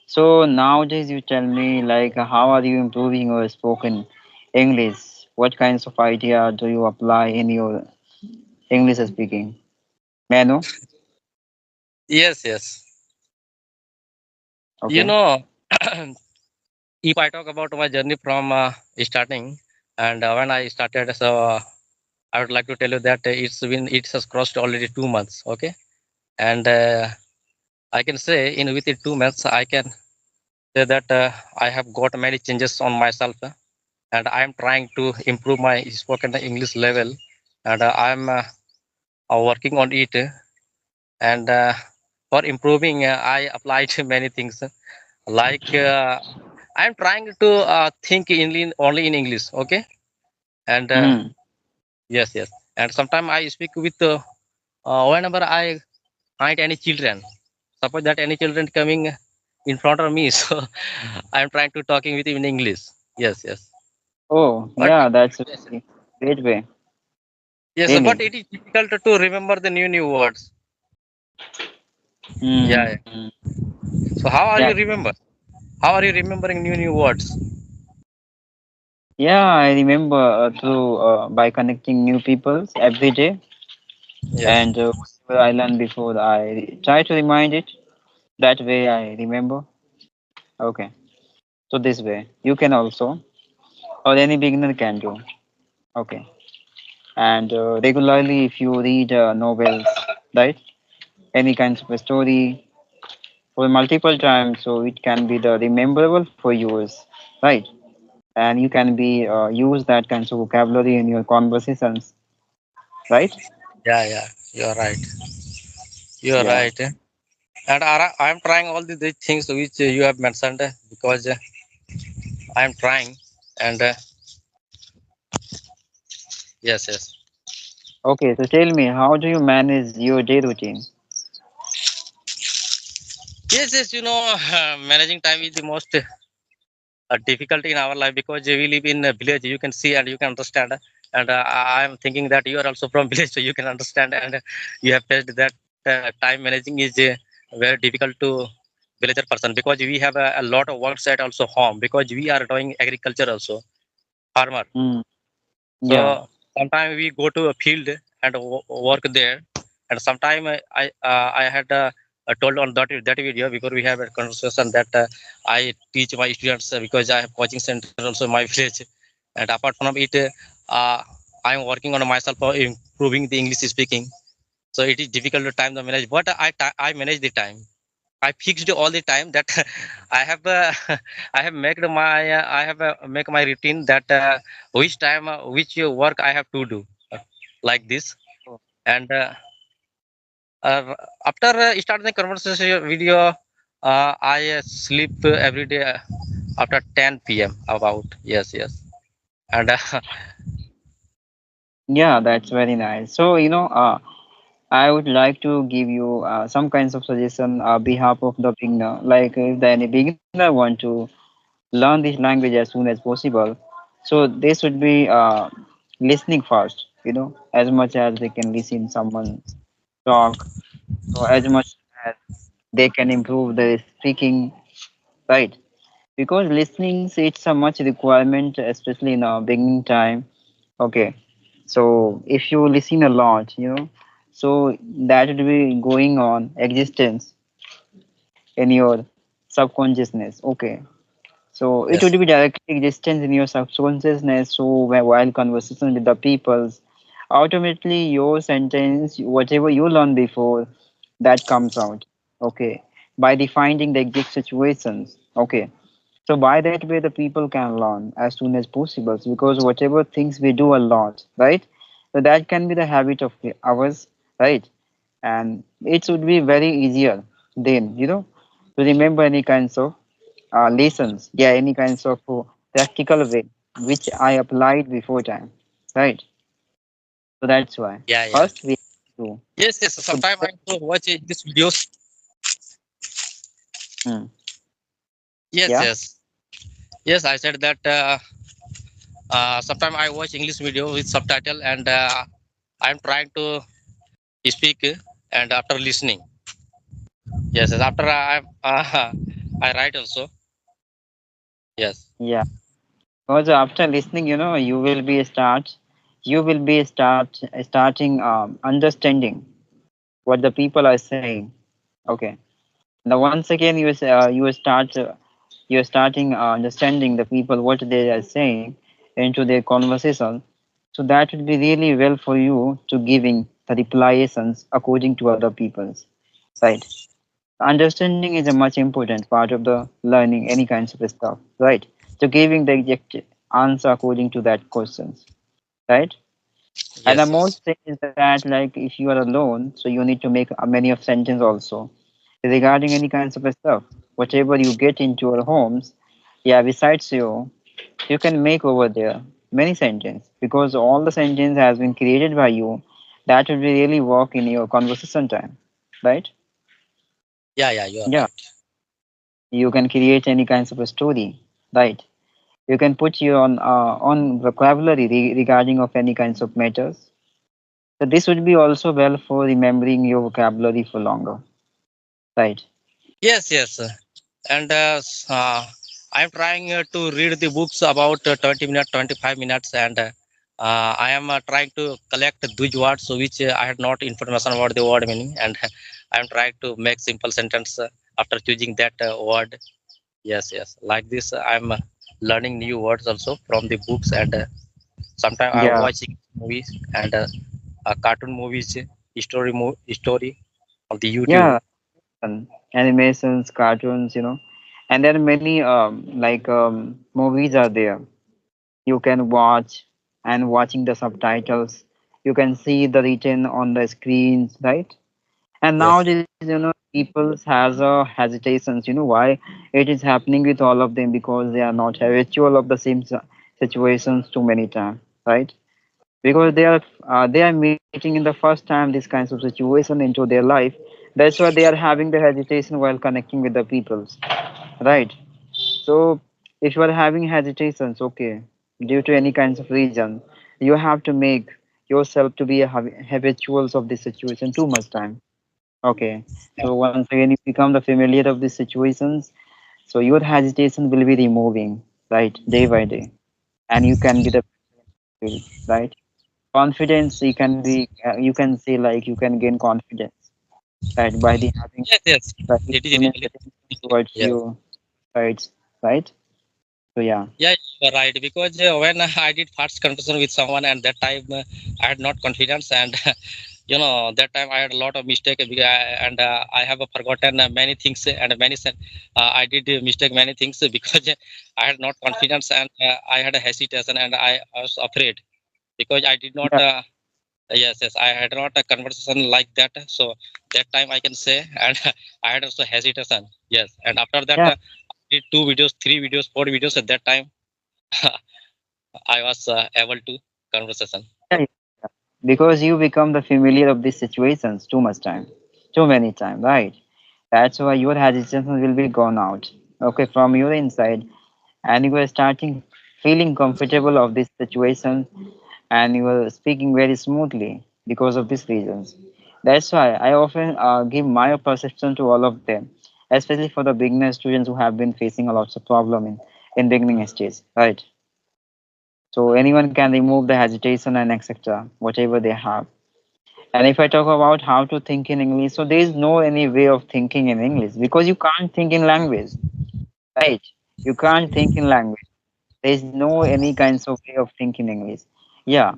So nowadays you tell me like how are you improving your spoken English? What kinds of idea do you apply in your English speaking? May I know? Yes, yes. You Okay. know, if I talk about my journey from starting and when I started, so I would like to tell you that it has crossed already 2 months. Okay, and I can say in within 2 months I can say that I have got many changes on myself, and I am trying to improve my spoken English level, and I am working on it. And for improving, I applied many things like I am trying to think only in English. Okay, and Hmm. yes, yes, and sometimes I speak with whenever I find any children. Suppose that any children coming in front of me, so I am trying to talking with him in English. Yes, yes. Oh, But yeah, that's a yes, very great way. yes, but Really. it is difficult to remember the new words. Yeah, yeah. Hmm. So how are Yeah. you remember? How are you remembering new words? Yeah, I remember through by connecting new peoples every day, Yes. and whatever I learned before, I try to remind it. That way, I remember. Okay, so this way you can also, or any beginner can do. Okay, and regularly, if you read novels, right, any kinds of a story for multiple times, so it can be the rememberable for yours, right? And you can be use that kinds of vocabulary in your conversations, right? Yeah, yeah. You're right. You're Yeah. right. And I'm trying all these things which you have mentioned because I'm trying. And yes, yes. Okay, so tell me, how do you manage your day routine? Yes, yes. Managing time is the most difficult in our life because we live in a village. You can see and you can understand. And I'm thinking that you are also from village, so you can understand. And you have faced that time managing is very difficult to villager person because we have a lot of work site also home because we are doing agriculture also farmer. Mm, yeah. So sometimes we go to a field and work there, and sometimes I had told on that video because we have a conversation that I teach my students because I have coaching center also in my village, and apart from it, I am working on myself for improving the English speaking. So it is difficult to time the manage, but I manage the time. I fixed all the time that I have I have make my routine that which time which work I have to do like this. Oh, And after starting the conversation video, I sleep every day after 10 p.m. about. Yes, yes. And yeah, that's very nice. So, I would like to give you some kinds of suggestion on behalf of the beginner. Like if the any beginner want to learn this language as soon as possible, so they should be listening first. As much as they can listen someone talk, so as much as they can improve their speaking, right? Because listening it's a much requirement, especially in a beginning time. Okay, so if you listen a lot, so that would be going on existence in your subconsciousness. Okay, so it would yes, be directly existence in your subconsciousness. So while conversation with the peoples, automatically your sentence, whatever you learned before, that comes out. Okay, by defining the exact situations. Okay, so by that way, the people can learn as soon as possible because whatever things we do a lot, right? So that can be the habit of ours, right? And it would be very easier then, to remember any kinds of lessons, yeah, any kinds of practical way which I applied before time, right? So that's why yeah, yeah. first we have to Yes, yes. put Sometimes I also watch this videos. hmm, Yes, yeah. yes, yes. I said that sometimes I watch English video with subtitle and I'm trying to speak and after listening. Yes, yes, after I I write also. Yes. Yeah. Because after listening, you will be starting understanding what the people are saying. Okay. Now once again you are starting understanding the people what they are saying into their conversation. So that would be really well for you to giving the replies according to other people's, right? Understanding is a much important part of the learning any kinds of stuff, right? So giving the exact answer according to that questions, right? And the Yes. most Yes. thing is that like if you are alone, so you need to make many of sentence also regarding any kinds of stuff. Whatever you get into your homes, yeah, besides you can make over there many sentence because all the sentence has been created by you. That will really work in your conversation time, right? Yeah. Yeah. You are Yeah, right. you can create any kinds of a story, right? You can put you on vocabulary regarding of any kinds of matters. So this would be also well for remembering your vocabulary for longer, right? Yes. Yes. And I'm trying to read the books about 20 minutes, 25 minutes, and I am trying to collect those words which I had not information about the word meaning, and I'm trying to make simple sentence after choosing that word. Yes, yes, like this I'm learning new words also from the books, and sometimes I'm Yeah, watching movies and cartoon movies, story on the YouTube. yeah, animations, cartoons, and there are many like movies are there. You can watch and watching the subtitles. You can see the written on the screens, right? And Yes, nowadays, people has a hesitations. You know why it is happening with all of them because they are not habitual of the same situations too many times, right? Because they are meeting in the first time these kinds of situation into their life. That's why they are having the hesitation while connecting with the peoples, right? So if you are having hesitations, okay, due to any kinds of reason, you have to make yourself to be a habituals of this situation too much time. Okay. So once again you become the familiar of these situations, so your hesitation will be removing, right, day by day. And you can be the field, right? Confidence you can say like you can gain confidence, right, by the having yes, yes. the It is humans really. attention towards Yes. you, right? So yeah. Yeah, you are right. Because when I did first conversation with someone, and that time I had not confidence, and that time I had a lot of mistake, and I have forgotten many things, and I did mistake many things because I had not confidence, and I had a hesitation, and I was afraid because I did not. Yeah, Yes, yes, I had not a conversation like that. So that time I can say, and I had also hesitation. Yes, and after that, yeah, did two videos, three videos, four videos at that time. I was able to conversation. yeah, yeah. Because you become the familiar of these situations too much time, too many time, right? That's why your hesitation will be gone out, okay, from your inside, and you are starting feeling comfortable of this situation, and you are speaking very smoothly because of these reasons. That's why I often give my perception to all of them, especially for the beginner students who have been facing a lots of problem in beginning stage, right? So anyone can remove the hesitation and etc. whatever they have. And if I talk about how to think in English, so there is no any way of thinking in English because you can't think in language, right? You can't think in language. There is no any kinds of way of thinking English. Yeah,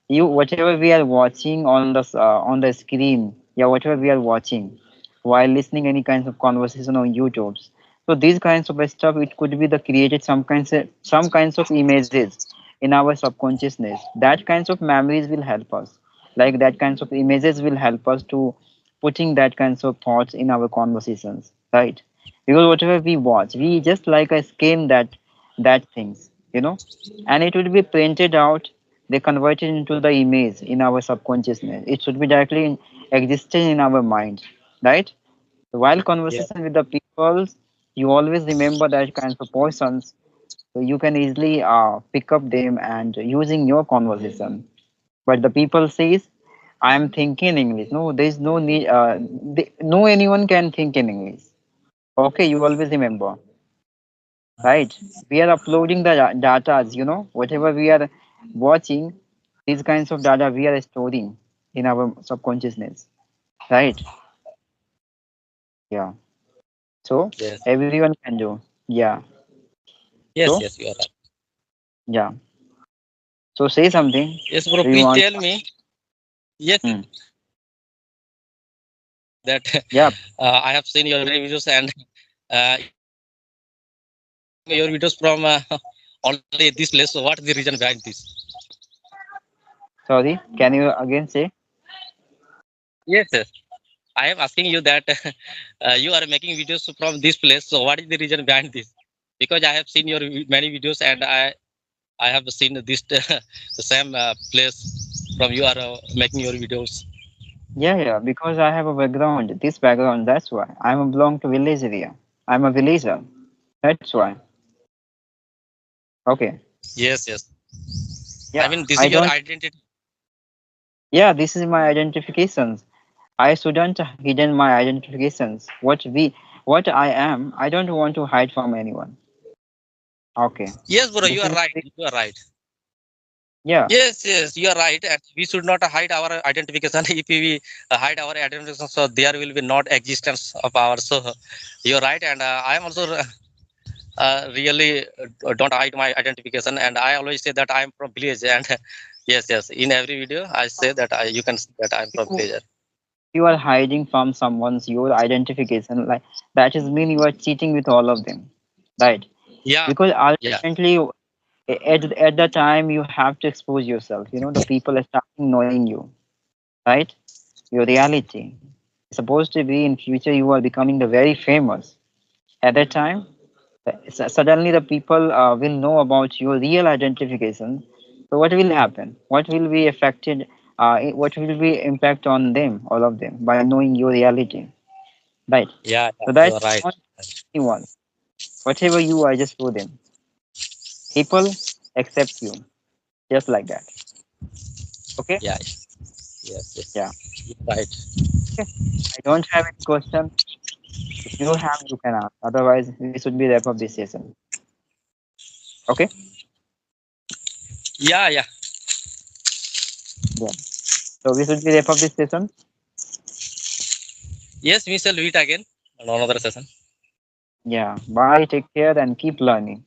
you whatever we are watching on the screen, yeah, whatever we are watching while listening any kinds of conversation on YouTube. So these kinds of stuff it could be the created some kinds of images in our subconsciousness. That kinds of memories will help us. Like that kinds of images will help us to putting that kinds of thoughts in our conversations, right? Because whatever we watch, we just like a scan that things, and it will be printed out. They convert it into the image in our subconsciousness. It should be directly existing in our mind, right? While Yeah. conversation with the people, you always remember that kinds of persons, so you can easily pick up them and using your conversation. But the people says, I am thinking English. No, there is no need. No anyone can think in English. Okay, you always remember, right? We are uploading the data, whatever we are watching, these kinds of data we are storing in our subconsciousness, right? Yeah. So Yes. everyone can do. Yeah. Yes, So yes, you are right. yeah. So say something. Yes, bro. Do you Please want? tell me. Yes, Hmm. that Yeah. I have seen your many videos, and you are uploading your videos from only this place. So, what is the reason behind this? Sorry. Can you again say? Yes, yes. I am asking you that you are making videos from this place. So, what is the reason behind this? Because I have seen your many videos, and I have seen this the same place from you are making your videos. Yeah, yeah. Because I have a background. This background. That's why I'm a belong to village area. I'm a villager. That's why. Okay. Yes, yes. I Yeah. mean, this I is your don't. identity. Yeah. This is my identifications. I shouldn't hidden my identifications. What I am, I don't want to hide from anyone. Okay. Yes, bro, This you are is right. You are right. yeah. Yes, yes, you are right. And we should not hide our identification. If we hide our identification, so there will be not existence of ours. So you're right, and I am also really don't hide my identification. And I always say that I am from village. And yes, yes, in every video I say that you can see that I am from You, village. you are hiding from someone's your identification. Like that is mean you are cheating with all of them. Right. Yeah, Because yeah, ultimately at the time you have to expose yourself. The people are starting knowing you, right? Your reality. Supposed to be in future you are becoming the very famous. At that time, suddenly the people will know about your real identification. So what will happen? What will be affected? What will be impact on them, all of them, by knowing your reality, right? yeah, yeah, So you that are right. not anyone, whatever you are, just show them. People accept you just like that. Okay? Yeah, yes, Yeah. yes, you're right. Okay. I don't have any question. If you have, you can ask. Otherwise, we should be wrap up this session. Okay? Yeah, yeah. Yeah. So we should be wrap up this session. Yes, we shall meet again on another session. Yeah. Bye. Take care and keep learning.